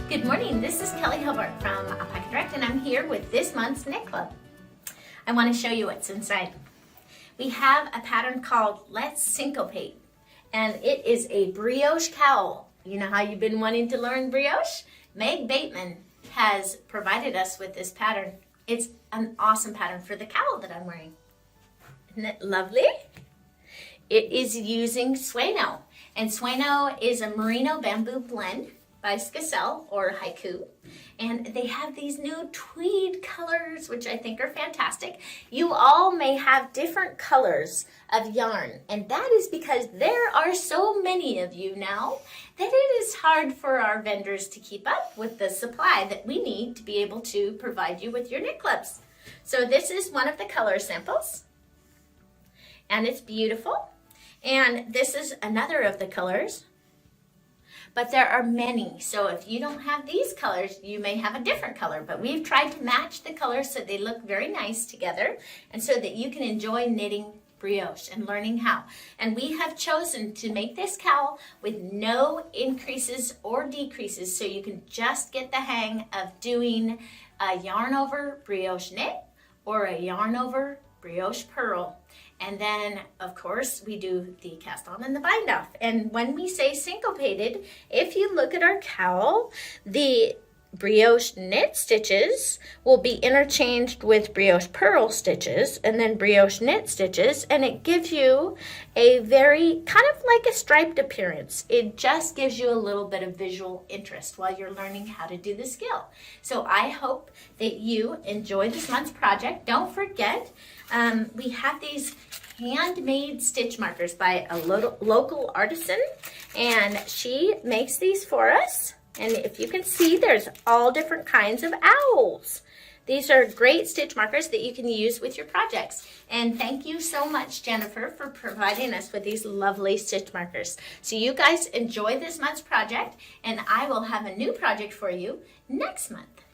Good morning, this is Kelley Hobart from Alpaca Direct, and I'm here with this month's knit club. I want to show you what's inside. We have a pattern called Let's Syncopate, and it is a brioche cowl. You know how you've been wanting to learn brioche? Meg Bateman has provided us with this pattern. It's an awesome pattern for the cowl that I'm wearing. Isn't it lovely? It is using Sueno, and Sueno is a merino bamboo blend by Skacel or Haiku, and they have these new tweed colors which I think are fantastic. You all may have different colors of yarn, and that is because there are so many of you now that it is hard for our vendors to keep up with the supply that we need to be able to provide you with your knit clubs. So this is one of the color samples, and it's beautiful, and this is another of the colors. But there are many, so if you don't have these colors, you may have a different color. But we've tried to match the colors so they look very nice together and so that you can enjoy knitting brioche and learning how. And we have chosen to make this cowl with no increases or decreases, so you can just get the hang of doing a yarn over brioche knit or a yarn over brioche purl. And then, of course, we do the cast on and the bind off. And when we say syncopated, if you look at our cowl, the brioche knit stitches will be interchanged with brioche purl stitches and then brioche knit stitches, and it gives you a very kind of like a striped appearance. It just gives you a little bit of visual interest while you're learning how to do the skill. So I hope that you enjoy this month's project. Don't forget, we have these handmade stitch markers by a local artisan, and she makes these for us. And if you can see, there's all different kinds of owls. These are great stitch markers that you can use with your projects. And thank you so much, Jennifer, for providing us with these lovely stitch markers. So you guys enjoy this month's project, and I will have a new project for you next month.